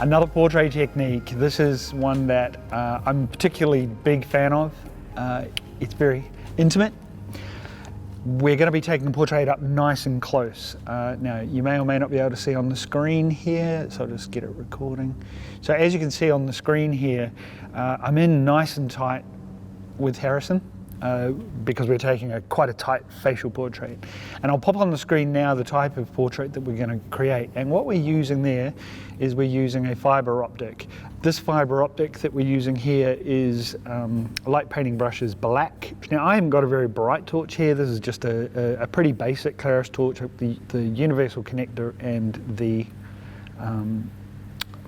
Another portrait technique, this is one that I'm a particularly big fan of. It's very intimate. We're going to be taking the portrait up nice and close. Now, you may or may not be able to see on the screen here, so I'll just get it recording. So as you can see on the screen here, I'm in nice and tight with Harrison because we're taking quite a tight facial portrait. And I'll pop on the screen now the type of portrait that we're going to create. And what we're using there is we're using a fibre optic. This fibre optic that we're using here is light painting brush is black. Now I haven't got a very bright torch here. This is just a pretty basic Claris torch, the universal connector and the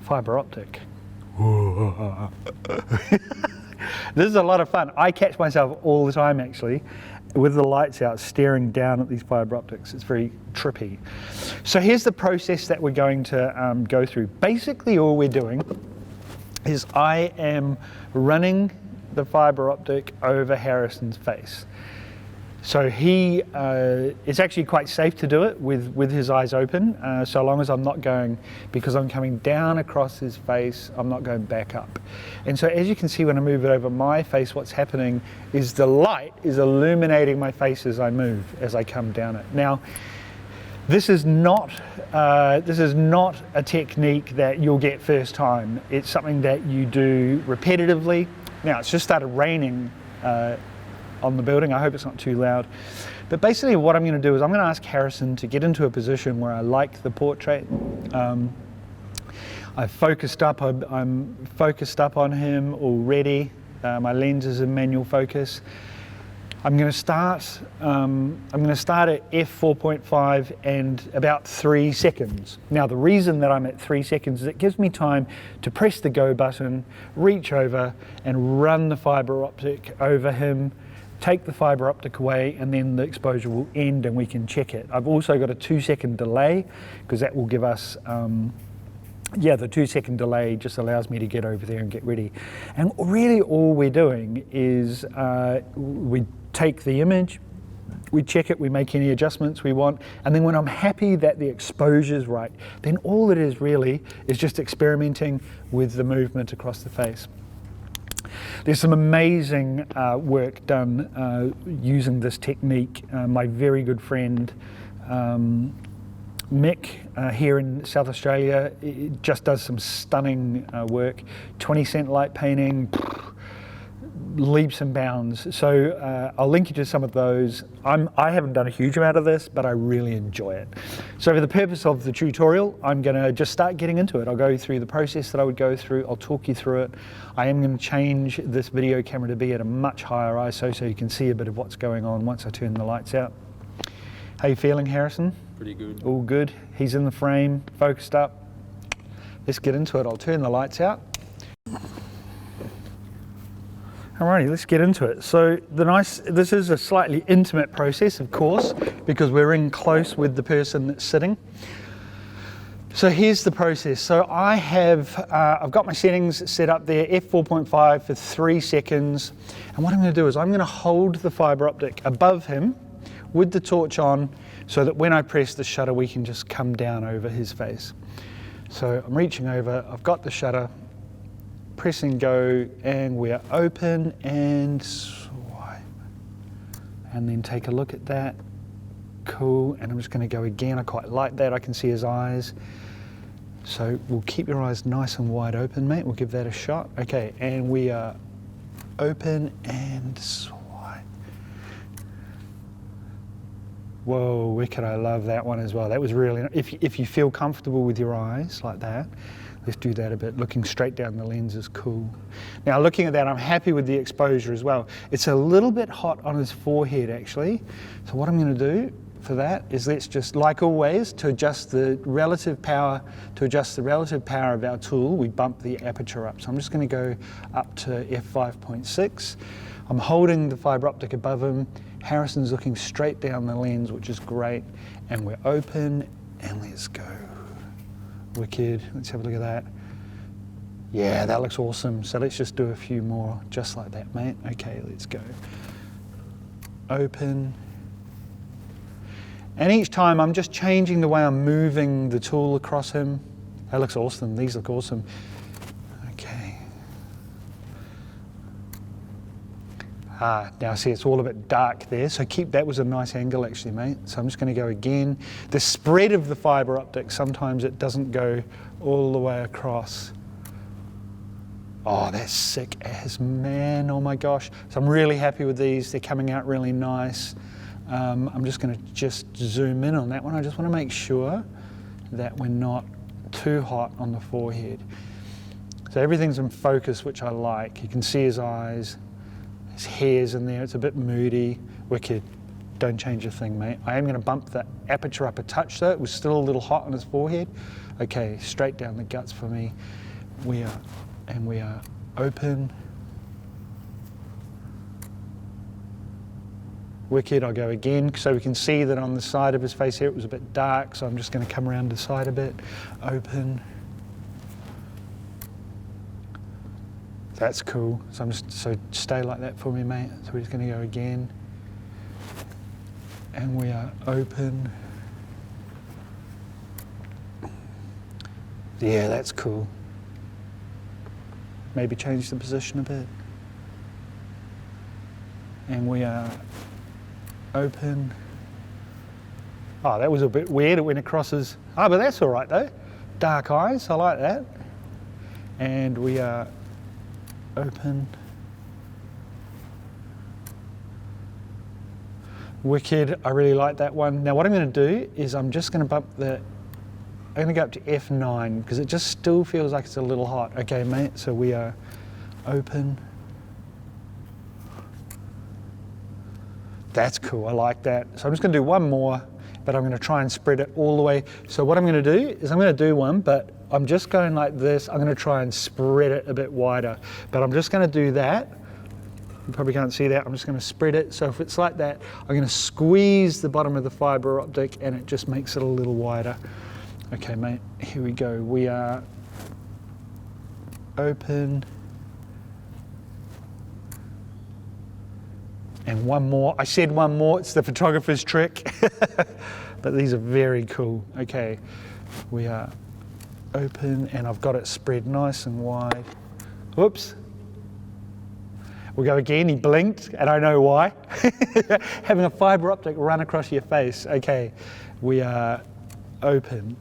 fibre optic. This is a lot of fun. I catch myself all the time actually with the lights out staring down at these fibre optics. It's very trippy. So here's the process that we're going to go through. Basically all we're doing is I am running the fibre optic over Harrison's face. So it's actually quite safe to do it with his eyes open, so long as I'm not going, because I'm coming down across his face, I'm not going back up. And so as you can see when I move it over my face, what's happening is the light is illuminating my face as I move, as I come down it. Now, this is not a technique that you'll get first time. It's something that you do repetitively. Now, it's just started raining on the building. I hope it's not too loud. But basically what I'm going to do is I'm going to ask Harrison to get into a position where I like the portrait. I've focused up, I'm focused up on him already. My lens is in manual focus. I'm going to start at f4.5 and about 3 seconds. Now the reason that I'm at 3 seconds is it gives me time to press the go button, reach over and run the fibre optic over him, take the fibre optic away, and then the exposure will end and we can check it. I've also got a 2-second delay because that will give us, the 2-second delay just allows me to get over there and get ready. And really all we're doing is we take the image, we check it, we make any adjustments we want, and then when I'm happy that the exposure's right, then all it is really is just experimenting with the movement across the face. There's some amazing work done using this technique. My very good friend Mick here in South Australia just does some stunning work. 20-cent light painting, leaps and bounds. So I'll link you to some of those. I haven't done a huge amount of this, but I really enjoy it. So for the purpose of the tutorial, I'm going to just start getting into it. I'll go through the process that I would go through. I'll talk you through it. I am going to change this video camera to be at a much higher ISO so you can see a bit of what's going on once I turn the lights out. How you feeling, Harrison? Pretty good. All good. He's in the frame, focused up. Let's get into it. I'll turn the lights out. Alrighty, let's get into it. So this is a slightly intimate process, of course, because we're in close with the person that's sitting. So here's the process. So I've got my settings set up there, f4.5 for 3 seconds. And what I'm going to do is I'm going to hold the fibre optic above him with the torch on so that when I press the shutter, we can just come down over his face. So I'm reaching over, I've got the shutter, press and go, and we're open and swipe. And then take a look at that. Cool, and I'm just going to go again. I quite like that. I can see his eyes. So we'll keep your eyes nice and wide open, mate. We'll give that a shot. Okay, and we are open and swipe. Whoa, wicked, I love that one as well. That was really, if you feel comfortable with your eyes like that, let's do that a bit. Looking straight down the lens is cool. Now looking at that, I'm happy with the exposure as well. It's a little bit hot on his forehead actually. So what I'm going to do for that is let's just, like always, to adjust the relative power of our tool, we bump the aperture up. So I'm just going to go up to f5.6. I'm holding the fibre optic above him. Harrison's looking straight down the lens, which is great. And we're open and let's go. Wicked, let's have a look at that. Yeah, that looks awesome. So let's just do a few more just like that, mate. Okay, let's go. Open. And each time I'm just changing the way I'm moving the tool across him. That looks awesome. These look awesome. Okay. Now see, it's all a bit dark there, so that was a nice angle actually, mate. So I'm just going to go again. The spread of the fibre optic, sometimes it doesn't go all the way across. Oh, that's sick as man, oh my gosh. So I'm really happy with these. They're coming out really nice. I'm just going to zoom in on that one. I just want to make sure that we're not too hot on the forehead. So everything's in focus, which I like. You can see his eyes. His hair's in there, it's a bit moody. Wicked, don't change a thing, mate. I am gonna bump the aperture up a touch though. It was still a little hot on his forehead. Okay, straight down the guts for me. We are open. Wicked, I'll go again. So we can see that on the side of his face here, it was a bit dark. So I'm just gonna come around the side a bit. Open. That's cool. So stay like that for me, mate. So we're just going to go again. And we are open. Yeah, that's cool. Maybe change the position a bit. And we are open. Oh, that was a bit weird. It went across his... Oh, but that's all right though. Dark eyes, I like that. And we are open. Wicked, I really like that one. Now what I'm going to do is I'm just going to bump I'm going to go up to F9 because it just still feels like it's a little hot. Okay, mate, so we are open. That's cool, I like that. So I'm just going to do one more, but I'm going to try and spread it all the way. So what I'm going to do is I'm going to do one, but I'm just going like this. I'm going to try and spread it a bit wider, but I'm just going to do that. You probably can't see that. I'm just going to spread it. So if it's like that, I'm going to squeeze the bottom of the fibre optic and it just makes it a little wider. Okay, mate, here we go. We are open. And one more. I said one more. It's the photographer's trick. But these are very cool. Okay, we are open and I've got it spread nice and wide. Whoops. We'll go again. He blinked and I know why. Having a fibre optic run across your face. Okay, we are open.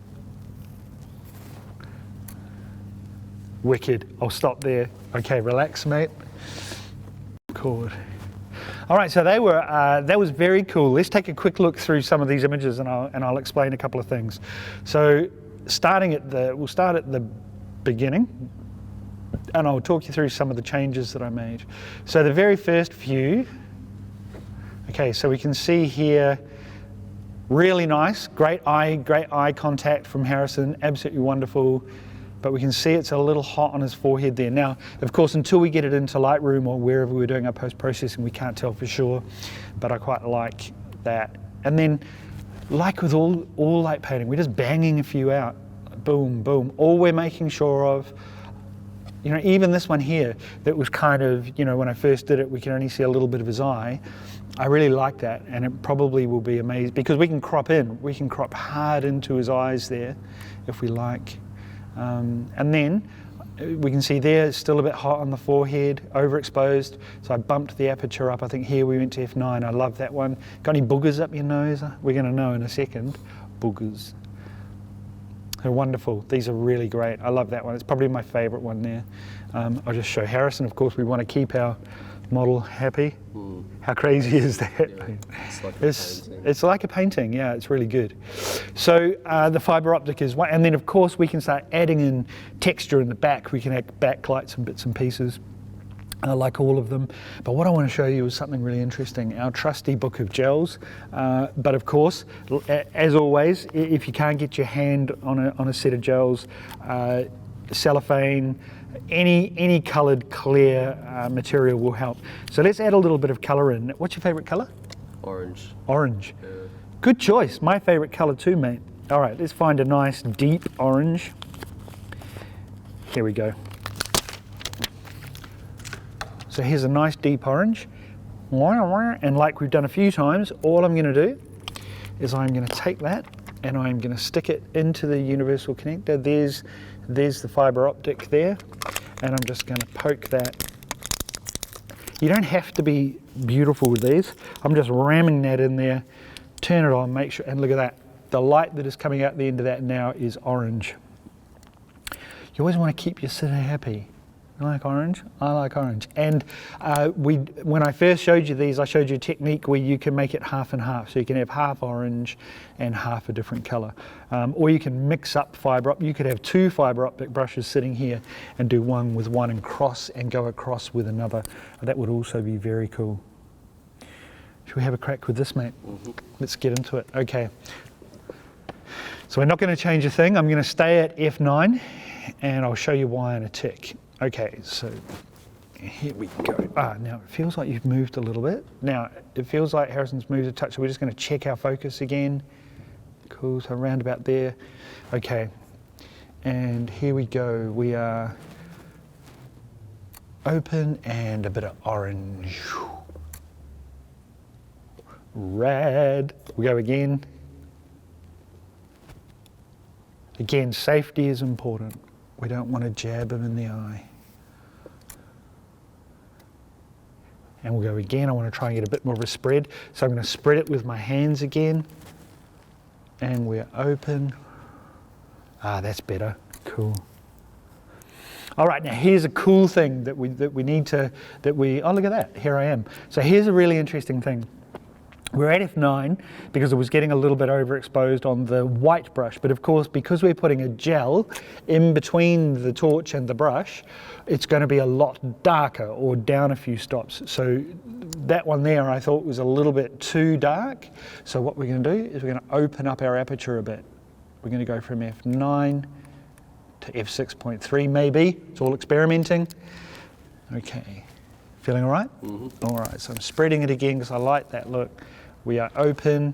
Wicked. I'll stop there. Okay, relax, mate. Record. All right, so that was very cool. Let's take a quick look through some of these images and I'll explain a couple of things. So we'll start at the beginning and I'll talk you through some of the changes that I made. So the very first view, okay, so we can see here, really nice, great eye contact from Harrison, absolutely wonderful. But we can see it's a little hot on his forehead there. Now, of course, until we get it into Lightroom or wherever we're doing our post-processing, we can't tell for sure, but I quite like that. And then, like with all light painting, we're just banging a few out. Boom, boom. All we're making sure of, you know, even this one here, that was kind of, you know, when I first did it, we can only see a little bit of his eye. I really like that, and it probably will be amazing, because we can crop hard into his eyes there, if we like. And then we can see there it's still a bit hot on the forehead, overexposed. So I bumped the aperture up. I think here we went to F9. I love that one. Got any boogers up your nose? We're going to know in a second. Boogers. They're wonderful. These are really great. I love that one. It's probably my favorite one there. I'll just show Harrison. Of course, we want to keep our model happy. How crazy is that? Yeah, it's like a painting, yeah, it's really good. So the fibre optic is one, and then of course we can start adding in texture in the back. We can add backlights and bits and pieces, like all of them. But what I want to show you is something really interesting, our trusty book of gels. But of course, as always, if you can't get your hand on a set of gels, cellophane, any coloured clear material will help. So let's add a little bit of colour in. What's your favourite colour? Orange. Orange. Yeah. Good choice. My favourite colour too, mate. All right, let's find a nice deep orange. Here we go. So here's a nice deep orange. And like we've done a few times, all I'm going to do is I'm going to take that and I'm going to stick it into the universal connector. There's the fibre optic there, and I'm just going to poke that. You don't have to be beautiful with these. I'm just ramming that in there, turn it on, make sure, and look at that. The light that is coming out the end of that now is orange. You always want to keep your sitter happy. You like orange? I like orange. And when I first showed you these, I showed you a technique where you can make it half and half. So you can have half orange and half a different color. Or you can mix up fibre optic. You could have 2 fibre optic brushes sitting here and do one with one and cross and go across with another. That would also be very cool. Should we have a crack with this, mate? Mm-hmm. Let's get into it. Okay. So we're not going to change a thing. I'm going to stay at F9 and I'll show you why in a tick. Okay, so here we go. Now it feels like you've moved a little bit. Now it feels like Harrison's moved a touch, so we're just going to check our focus again. Cool, so around about there. Okay, and here we go. We are open and a bit of orange. Red. We go again. Again, safety is important. We don't want to jab him in the eye. And we'll go again. I want to try and get a bit more of a spread. So I'm going to spread it with my hands again. And we're open. That's better. Cool. All right, now here's a cool thing that we need to, oh, look at that. Here I am. So here's a really interesting thing. We're at F9 because it was getting a little bit overexposed on the white brush, but of course because we're putting a gel in between the torch and the brush, it's going to be a lot darker or down a few stops. So that one there I thought was a little bit too dark. So what we're going to do is we're going to open up our aperture a bit. We're going to go from F9 to F6.3 maybe. It's all experimenting. Okay, feeling all right? Mm-hmm. All right, so I'm spreading it again because I like that look. We are open,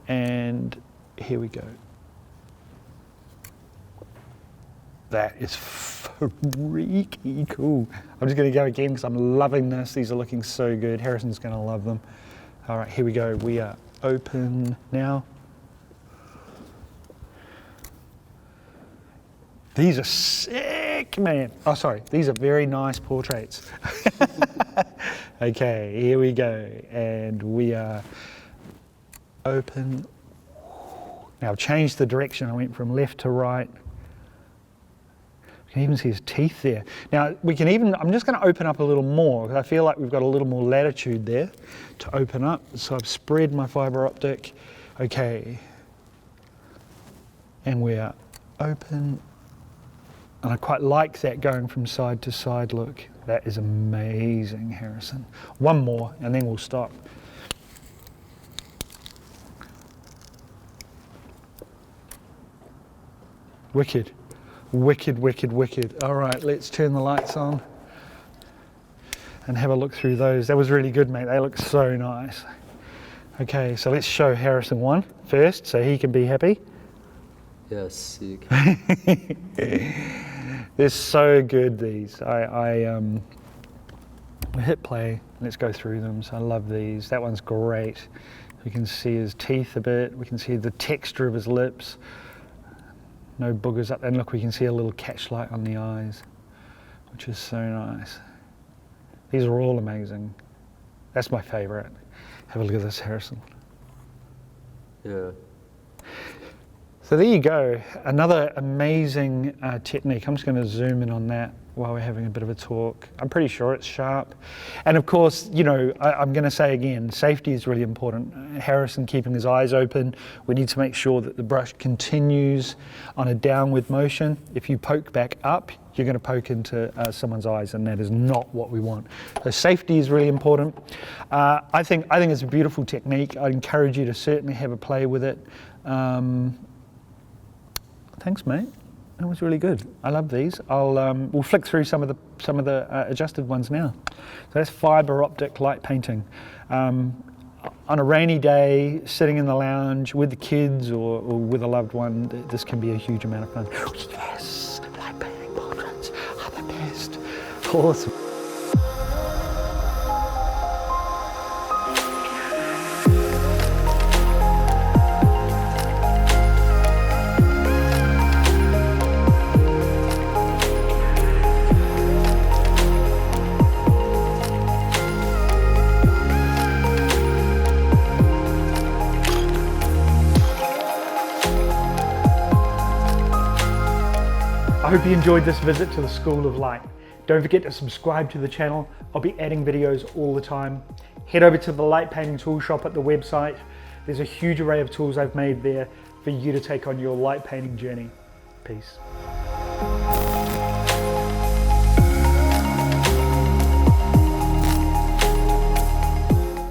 and here we go. That is freaky cool. I'm just going to go again because I'm loving this. These are looking so good. Harrison's going to love them. All right, here we go. We are open now. These are sick, man. Oh, sorry. These are very nice portraits. Okay, here we go. And we are open. Now I've changed the direction. I went from left to right. You can even see his teeth there. Now we can even, I'm just going to open up a little more because I feel like we've got a little more latitude there to open up. So I've spread my fibre optic. Okay. And we're open. And I quite like that going from side to side look. That is amazing, Harrison. One more and then we'll stop. Wicked, wicked, wicked, wicked. All right, let's turn the lights on and have a look through those. That was really good, mate. They look so nice. Okay, so let's show Harrison one first so he can be happy. Yes, you can. They're so good, these. I hit play. Let's go through them. So I love these. That one's great. We can see his teeth a bit. We can see the texture of his lips. No boogers up there. And look, we can see a little catchlight on the eyes, which is so nice. These are all amazing. That's my favorite. Have a look at this, Harrison. Yeah. So there you go, another amazing technique. I'm just going to zoom in on that while we're having a bit of a talk. I'm pretty sure it's sharp. And of course, you know, I'm going to say again, safety is really important. Harrison keeping his eyes open. We need to make sure that the brush continues on a downward motion. If you poke back up, you're going to poke into someone's eyes, and that is not what we want. So safety is really important. I think it's a beautiful technique. I'd encourage you to certainly have a play with it. Thanks, mate. That was really good. I love these. We'll flick through some of the adjusted ones now. So that's fibre optic light painting. On a rainy day, sitting in the lounge with the kids or with a loved one, this can be a huge amount of fun. Yes, light painting portraits are the best. Awesome. hope you enjoyed this visit to the School of Light. Don't forget to subscribe to the channel. I'll be adding videos all the time. Head over to the light painting tool shop at the website. There's a huge array of tools I've made there for you to take on your light painting journey. Peace.